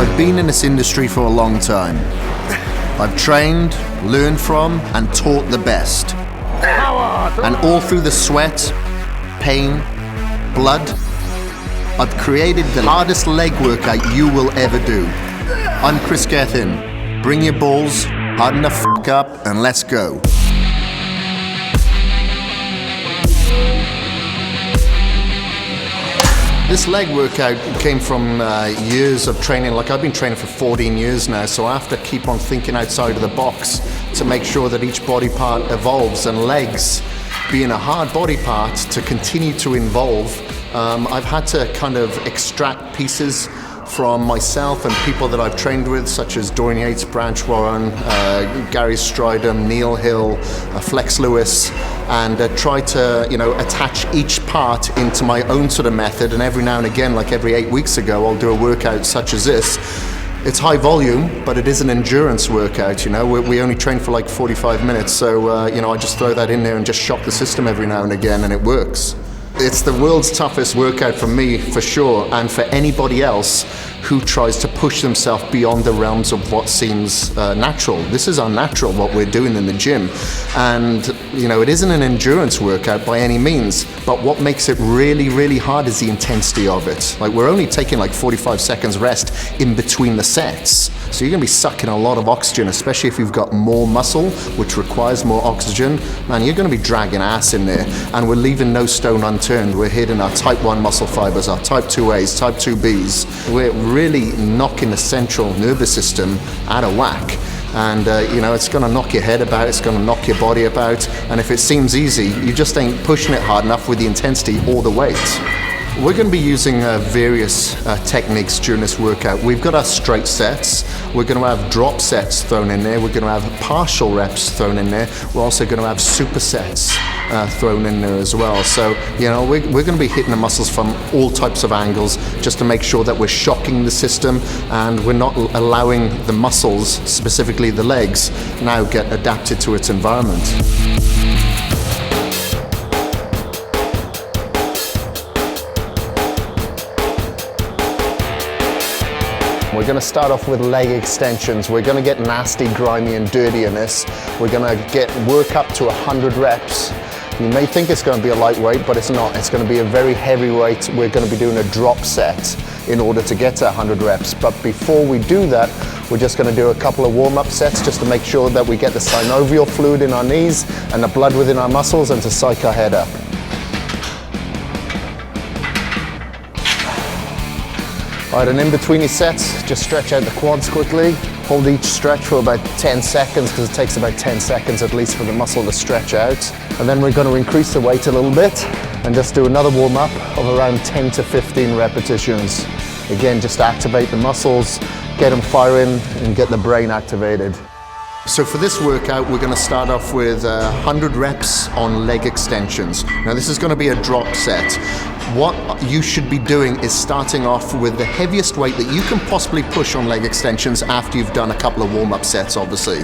I've been in this industry for a long time. I've trained, learned from, and taught the best. And all through the sweat, pain, blood, I've created the hardest leg workout you will ever do. I'm Kris Gethin. Bring your balls, harden the f*** up, and let's go. This leg workout came from years of training. Like, I've been training for 14 years now, so I have to keep on thinking outside of the box to make sure that each body part evolves, and legs being a hard body part to continue to evolve. I've had to kind of extract pieces from myself and people that I've trained with, such as Dorian Yates, Branch Warren, Gary Strydom, Neil Hill, Flex Lewis, and try to, attach each part into my own sort of method. And every now and again, like every 8 weeks ago, I'll do a workout such as this. It's high volume, but it is an endurance workout. We only train for like 45 minutes, so I just throw that in there and just shock the system every now and again, and it works. It's the world's toughest workout for me, for sure, and for anybody else who tries to push themselves beyond the realms of what seems natural. This is unnatural, what we're doing in the gym. And, it isn't an endurance workout by any means, but what makes it really, really hard is the intensity of it. Like, we're only taking like 45 seconds rest in between the sets. So you're gonna be sucking a lot of oxygen, especially if you've got more muscle, which requires more oxygen. Man, you're gonna be dragging ass in there, and we're leaving no stone unturned. We're hitting our type 1 muscle fibers, our type 2As, type 2Bs. We're really knocking the central nervous system out of whack. And it's gonna knock your head about, it's gonna knock your body about, and if it seems easy, you just ain't pushing it hard enough with the intensity or the weight. We're going to be using various techniques during this workout. We've got our straight sets. We're going to have drop sets thrown in there. We're going to have partial reps thrown in there. We're also going to have supersets thrown in there as well. So, we're going to be hitting the muscles from all types of angles just to make sure that we're shocking the system and we're not allowing the muscles, specifically the legs, now get adapted to its environment. We're going to start off with leg extensions. We're going to get nasty, grimy and dirty in this. We're going to work up to 100 reps. You may think it's going to be a lightweight, but it's not. It's going to be a very heavy weight. We're going to be doing a drop set in order to get to 100 reps. But before we do that, we're just going to do a couple of warm-up sets just to make sure that we get the synovial fluid in our knees and the blood within our muscles, and to psych our head up. All right, and in between your sets, just stretch out the quads quickly. Hold each stretch for about 10 seconds, because it takes about 10 seconds at least for the muscle to stretch out. And then we're going to increase the weight a little bit and just do another warm-up of around 10 to 15 repetitions. Again, just activate the muscles, get them firing, and get the brain activated. So for this workout, we're going to start off with 100 reps on leg extensions. Now, this is going to be a drop set. What you should be doing is starting off with the heaviest weight that you can possibly push on leg extensions after you've done a couple of warm-up sets, obviously.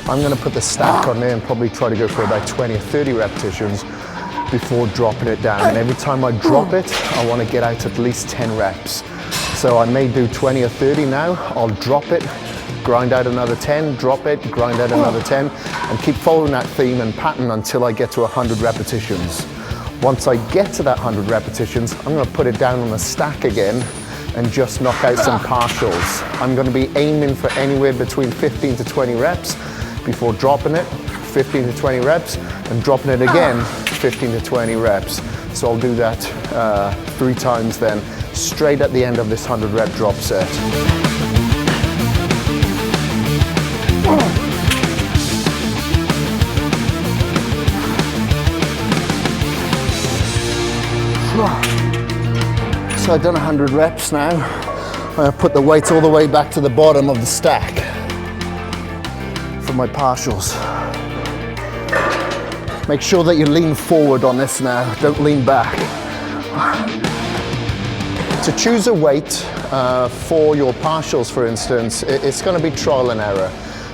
I'm going to put the stack on there and probably try to go for about 20 or 30 repetitions before dropping it down. And every time I drop it, I want to get out at least 10 reps. So I may do 20 or 30 now. I'll drop it, grind out another 10, drop it, grind out another 10, and keep following that theme and pattern until I get to 100 repetitions. Once I get to that 100 repetitions, I'm going to put it down on a stack again and just knock out some partials. I'm going to be aiming for anywhere between 15 to 20 reps before dropping it, 15 to 20 reps, and dropping it again, 15 to 20 reps. So I'll do that 3 times then, straight at the end of this 100 rep drop set. So I've done 100 reps now. I'm going to put the weight all the way back to the bottom of the stack for my partials. Make sure that you lean forward on this now, don't lean back. To choose a weight for your partials, for instance, it's going to be trial and error.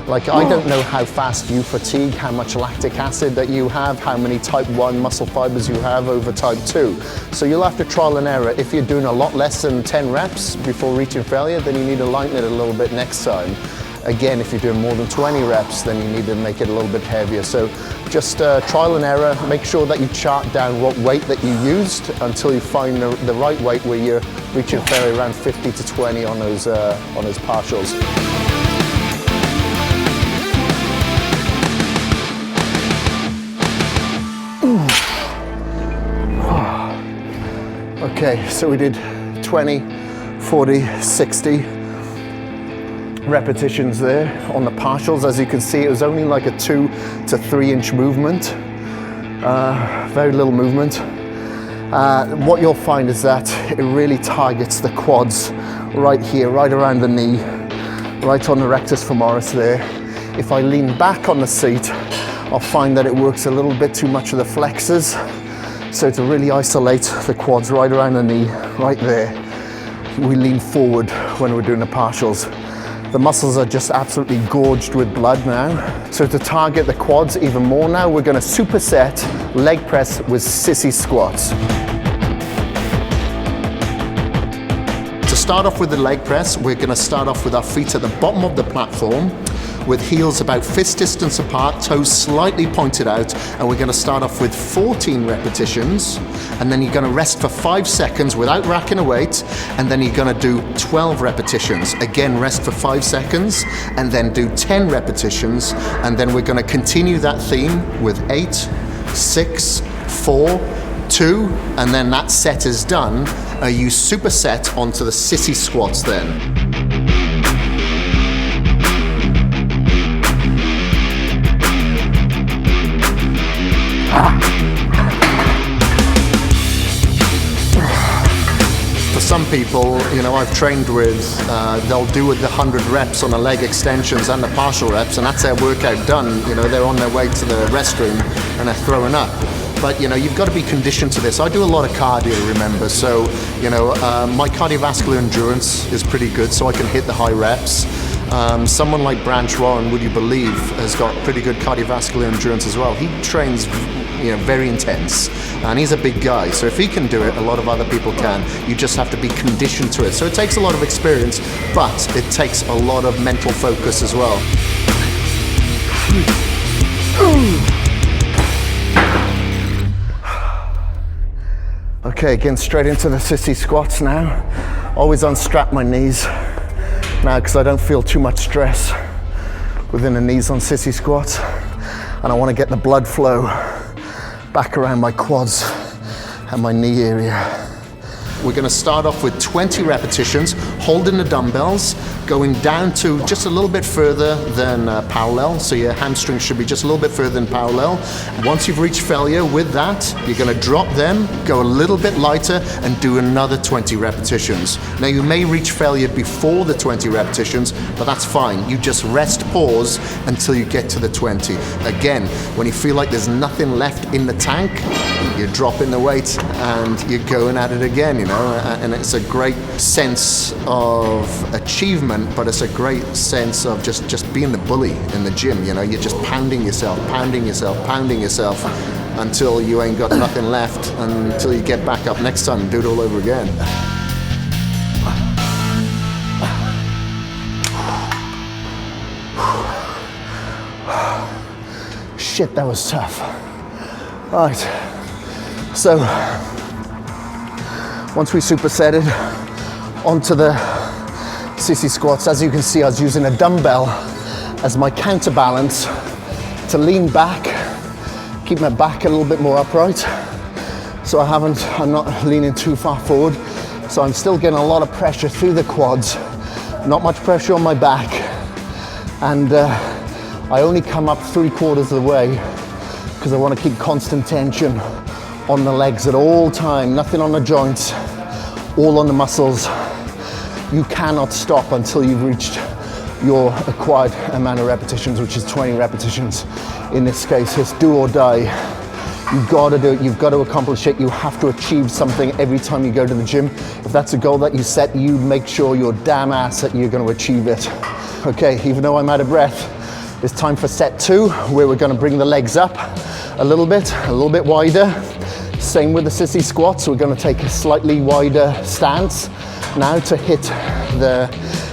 Like, I don't know how fast you fatigue, how much lactic acid that you have, how many type 1 muscle fibers you have over type 2. So you'll have to trial and error. If you're doing a lot less than 10 reps before reaching failure, then you need to lighten it a little bit next time. Again, if you're doing more than 20 reps, then you need to make it a little bit heavier. So just trial and error, make sure that you chart down what weight that you used until you find the right weight where you're reaching failure around 50 to 20 on those partials. Okay, so we did 20, 40, 60 repetitions there on the partials. As you can see, it was only like a 2 to 3 inch movement, very little movement. What you'll find is that it really targets the quads right here, right around the knee, right on the rectus femoris there. If I lean back on the seat, I'll find that it works a little bit too much of the flexors. So to really isolate the quads right around the knee, right there, we lean forward when we're doing the partials. The muscles are just absolutely gorged with blood now. So to target the quads even more now, we're gonna superset leg press with sissy squats. To start off with the leg press, we're gonna start off with our feet at the bottom of the platform, with heels about fist distance apart, toes slightly pointed out, and we're gonna start off with 14 repetitions, and then you're gonna rest for 5 seconds without racking a weight, and then you're gonna do 12 repetitions. Again, rest for 5 seconds, and then do 10 repetitions, and then we're gonna continue that theme with 8, 6, 4, 2, and then that set is done. You superset onto the sissy squats then. Some people, you know, I've trained with, they'll do the 100 reps on the leg extensions and the partial reps, and that's their workout done. You know, they're on their way to the restroom and they're throwing up. But, you know, you've got to be conditioned to this. I do a lot of cardio, remember, so, you know, my cardiovascular endurance is pretty good, so I can hit the high reps. Someone like Branch Warren, would you believe, has got pretty good cardiovascular endurance as well. He trains, you know, very intense, and he's a big guy, so if he can do it, a lot of other people can. You just have to be conditioned to it. So it takes a lot of experience, but it takes a lot of mental focus as well. Okay, again, straight into the sissy squats now. Always unstrap my knees now because I don't feel too much stress within the knees on sissy squats, and I want to get the blood flow back around my quads and my knee area. We're going to start off with 20 repetitions, holding the dumbbells, going down to just a little bit further than parallel, so your hamstrings should be just a little bit further than parallel. Once you've reached failure with that, you're going to drop them, go a little bit lighter, and do another 20 repetitions. Now you may reach failure before the 20 repetitions, but that's fine. You just rest, pause until you get to the 20. Again, when you feel like there's nothing left in the tank, you're dropping the weight and you're going at it again, you know, and it's a great sense of achievement, but it's a great sense of just being the bully in the gym, you know. You're just pounding yourself until you ain't got nothing left, until you get back up next time and do it all over again. Shit, that was tough. Right, so once we supersetted onto the sissy squats, as you can see, I was using a dumbbell as my counterbalance to lean back, keep my back a little bit more upright. So I'm not leaning too far forward. So I'm still getting a lot of pressure through the quads, not much pressure on my back. And I only come up 3/4 of the way because I want to keep constant tension on the legs at all time, nothing on the joints, all on the muscles. You cannot stop until you've reached your acquired amount of repetitions, which is 20 repetitions. In this case, it's do or die. You've got to do it, you've got to accomplish it, you have to achieve something every time you go to the gym. If that's a goal that you set, you make sure you're damn ass that you're going to achieve it. Okay, even though I'm out of breath, It's time for set 2, where we're going to bring the legs up a little bit wider. Same with the sissy squats. We're going to take a slightly wider stance now to hit the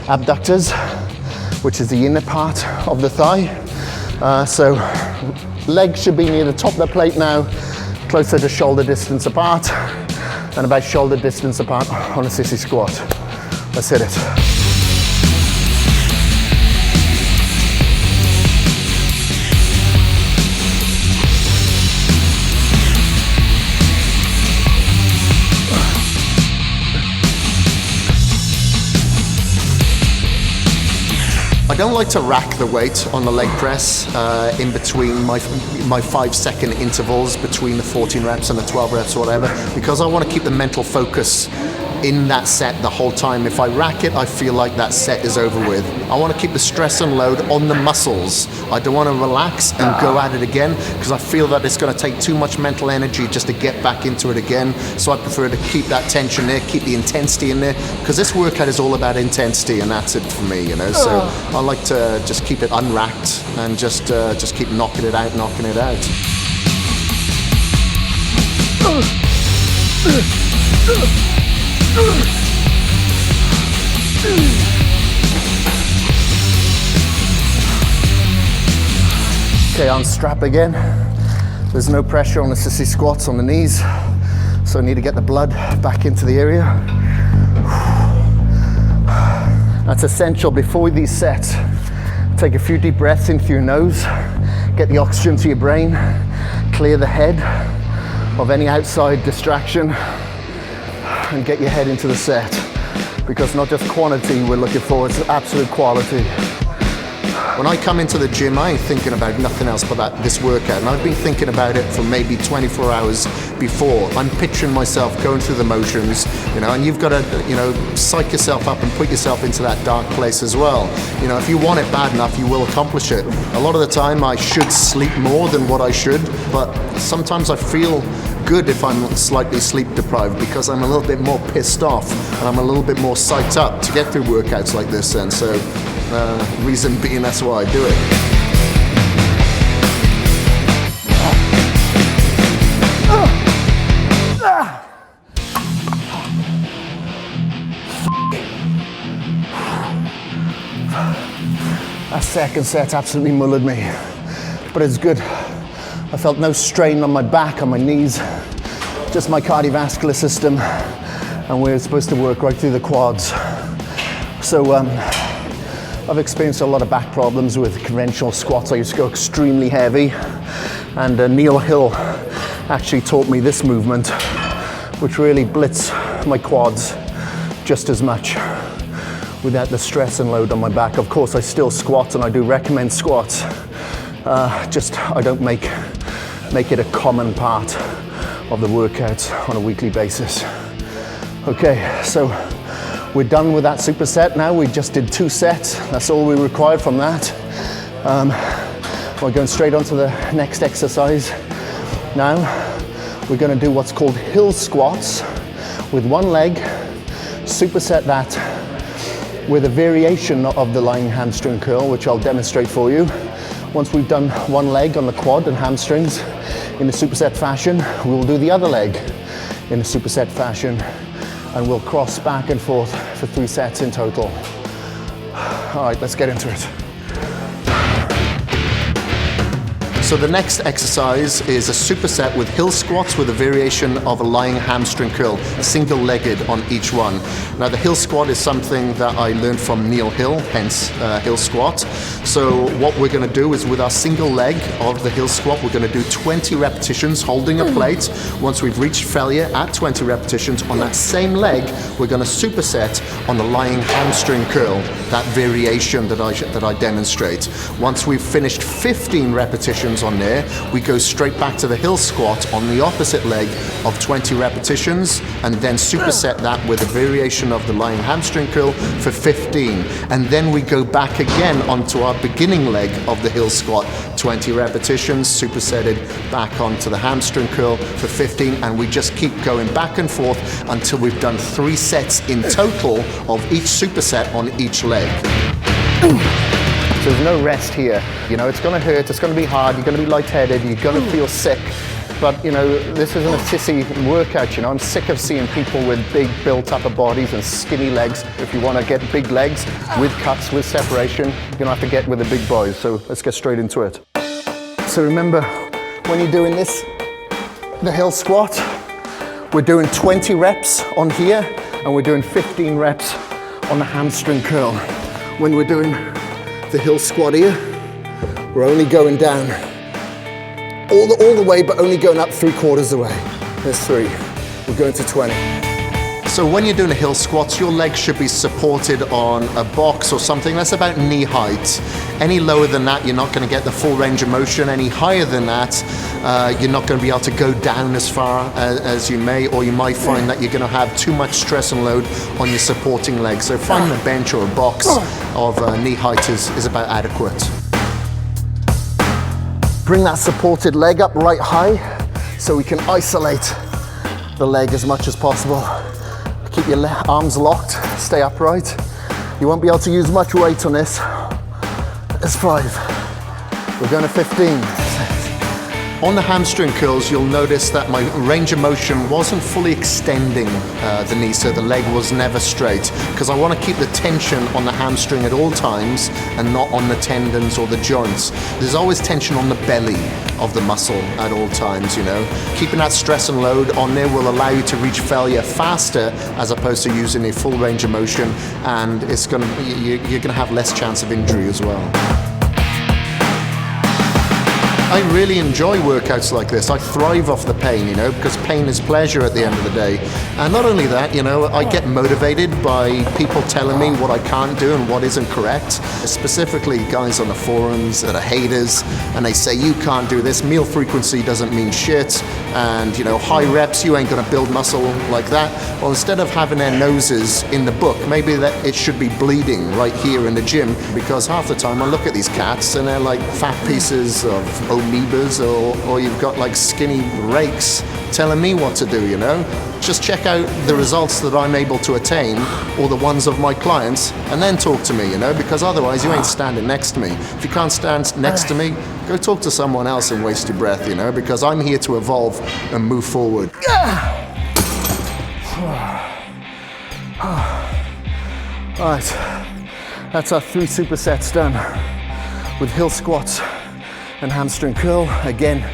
abductors, which is the inner part of the thigh. So legs should be near the top of the plate now, closer to shoulder distance apart, and about shoulder distance apart on a sissy squat. Let's hit it. I don't like to rack the weight on the leg press in between my 5-second intervals between the 14 reps and the 12 reps or whatever, because I want to keep the mental focus in that set the whole time. If I rack it, I feel like that set is over with. I want to keep the stress and load on the muscles. I don't want to relax and go at it again, because I feel that it's going to take too much mental energy just to get back into it again. So I prefer to keep that tension there, keep the intensity in there, because this workout is all about intensity, and that's it for me, you know. So I like to just keep it unracked and just keep knocking it out. Okay, unstrap again. There's no pressure on the sissy squats on the knees, so I need to get the blood back into the area. That's essential before these sets. Take a few deep breaths in through your nose, get the oxygen to your brain, clear the head of any outside distraction, and get your head into the set, because not just quantity we're looking for, it's absolute quality. When I come into the gym, I ain't thinking about nothing else but this workout, and I've been thinking about it for maybe 24 hours before. I'm picturing myself going through the motions, you know, and you've got to, you know, psych yourself up and put yourself into that dark place as well. You know, if you want it bad enough, you will accomplish it. A lot of the time I should sleep more than what I should, but sometimes I feel good if I'm slightly sleep deprived, because I'm a little bit more pissed off and I'm a little bit more psyched up to get through workouts like this. And so reason being, that's why I do it. That second set absolutely mullered me, but it's good. I felt no strain on my back, on my knees, just my cardiovascular system, and we're supposed to work right through the quads. So I've experienced a lot of back problems with conventional squats. I used to go extremely heavy, and Neil Hill actually taught me this movement, which really blitzed my quads just as much without the stress and load on my back. Of course, I still squat, and I do recommend squats. Just I don't make it a common part of the workouts on a weekly basis. Okay, so we're done with that superset now. We just did 2 sets. That's all we required from that. We're going straight on to the next exercise. Now, we're going to do what's called hill squats with one leg, superset that with a variation of the lying hamstring curl, which I'll demonstrate for you. Once we've done one leg on the quad and hamstrings in a superset fashion, we'll do the other leg in a superset fashion, and we'll cross back and forth for 3 sets in total. All right, let's get into it. So the next exercise is a superset with hill squats with a variation of a lying hamstring curl, single-legged on each one. Now the hill squat is something that I learned from Neil Hill, hence hill squat. So what we're going to do is, with our single leg of the hill squat, we're going to do 20 repetitions holding a plate. Once we've reached failure at 20 repetitions on that same leg, we're going to superset on the lying hamstring curl, that variation that I demonstrate. Once we've finished 15 repetitions on there, we go straight back to the hill squat on the opposite leg of 20 repetitions, and then superset that with a variation of the lying hamstring curl for 15. And then we go back again onto our beginning leg of the hill squat, 20 repetitions, supersetted back onto the hamstring curl for 15, and we just keep going back and forth until we've done 3 sets in total of each superset on each leg. So So there's no rest here. You know, it's gonna hurt, it's gonna be hard, you're gonna be lightheaded, you're gonna feel sick. But you know, this isn't a sissy workout, you know. I'm sick of seeing people with big built upper bodies and skinny legs. If you wanna get big legs with cuts, with separation, you're gonna have to get with the big boys. So let's get straight into it. So remember, when you're doing this, the hill squat, we're doing 20 reps on here, and we're doing 15 reps on the hamstring curl. When we're doing the hill squat here, we're only going down all the way, but only going up 3/4 the way. There's 3. We're going to 20. So when you're doing a hill squats, your legs should be supported on a box or something that's about knee height. Any lower than that, you're not going to get the full range of motion. Any higher than that, you're not going to be able to go down as far as you may, or you might find that you're going to have too much stress and load on your supporting legs. So finding a bench or a box of knee height is about adequate. Bring that supported leg up right high so we can isolate the leg as much as possible. Keep your arms locked, stay upright. You won't be able to use much weight on this. That's 5. We're going to 15. On the hamstring curls, you'll notice that my range of motion wasn't fully extending the knee, so the leg was never straight, because I want to keep the tension on the hamstring at all times and not on the tendons or the joints. There's always tension on the belly of the muscle at all times, you know. Keeping that stress and load on there will allow you to reach failure faster as opposed to using a full range of motion, and you're going to have less chance of injury as well. I really enjoy workouts like this. I thrive off the pain, you know, because pain is pleasure at the end of the day. And not only that, you know, I get motivated by people telling me what I can't do and what isn't correct. Specifically, guys on the forums that are haters, and they say, you can't do this, meal frequency doesn't mean shit, and, you know, high reps, you ain't gonna build muscle like that. Well, instead of having their noses in the book, maybe that it should be bleeding right here in the gym, because half the time I look at these cats and they're like fat pieces of amoebas, or you've got like skinny rakes telling me what to do, you know. Just check out the results that I'm able to attain, or the ones of my clients, and then talk to me, you know, because otherwise you ain't standing next to me. If you can't stand next to me, go talk to someone else and waste your breath, you know, because I'm here to evolve and move forward. Right, that's our 3 supersets done with hill squats and hamstring curl. Again,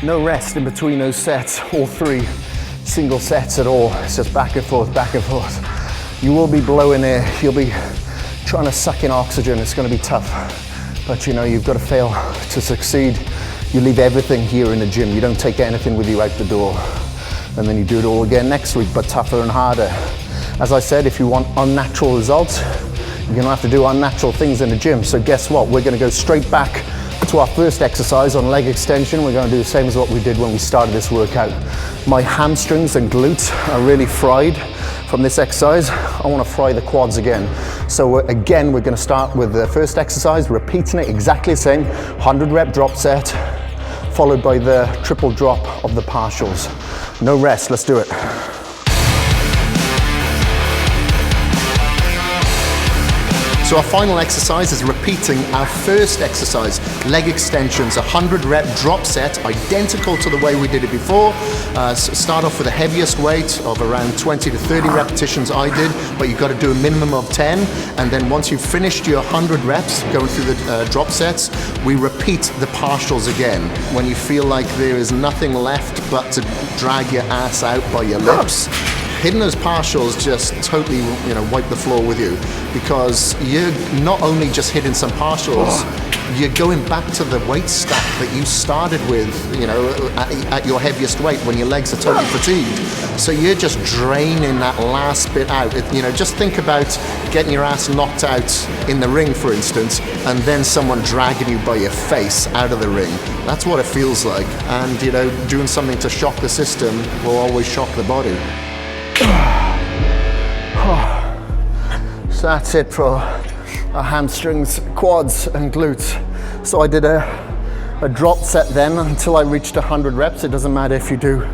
no rest in between those sets, all 3 single sets at all. It's just back and forth, back and forth. You will be blowing air, you'll be trying to suck in oxygen, it's gonna be tough. But you know, you've got to fail to succeed. You leave everything here in the gym, you don't take anything with you out the door. And then you do it all again next week, but tougher and harder. As I said, if you want unnatural results, you're gonna have to do unnatural things in the gym. So guess what? We're gonna go straight back to our first exercise on leg extension. We're going to do the same as what we did when we started this workout. My hamstrings and glutes are really fried from this exercise. I want to fry the quads again. So again, we're going to start with the first exercise, repeating it exactly the same, 100 rep drop set, followed by the triple drop of the partials. No rest, let's do it. So our final exercise is repeating our first exercise, leg extensions, 100 rep drop set, identical to the way we did it before. So start off with the heaviest weight of around 20 to 30 repetitions I did, but you've got to do a minimum of 10. And then once you've finished your 100 reps, going through the drop sets, we repeat the partials again. When you feel like there is nothing left but to drag your ass out by your lips, hitting those partials just totally, you know, wipe the floor with you, because you're not only just hitting some partials, you're going back to the weight stack that you started with, you know, at your heaviest weight when your legs are totally fatigued. So you're just draining that last bit out. You know, just think about getting your ass knocked out in the ring, for instance, and then someone dragging you by your face out of the ring. That's what it feels like. And, you know, doing something to shock the system will always shock the body. So that's it for our hamstrings, quads and glutes. So I did a drop set then until I reached 100 reps. It doesn't matter if you do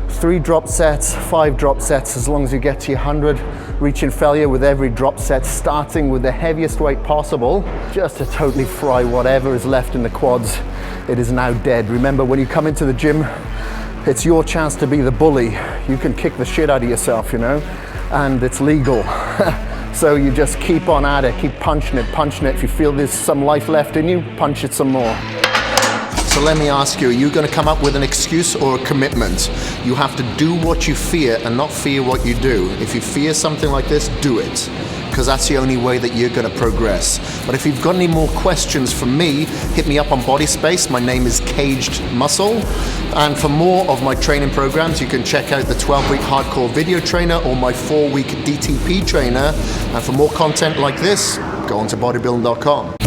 3 drop sets, 5 drop sets, as long as you get to your 100. Reaching failure with every drop set, starting with the heaviest weight possible, just to totally fry whatever is left in the quads. It is now dead. Remember, when you come into the gym, it's your chance to be the bully. You can kick the shit out of yourself, you know, and it's legal. So you just keep on at it, keep punching it, punching it. If you feel there's some life left in you, punch it some more. So let me ask you, are you going to come up with an excuse or a commitment? You have to do what you fear and not fear what you do. If you fear something like this, do it, because that's the only way that you're going to progress. But if you've got any more questions from me, hit me up on Body Space. My name is Caged Muscle. And for more of my training programs, you can check out the 12-week hardcore video trainer or my 4-week DTP trainer. And for more content like this, go on to Bodybuilding.com.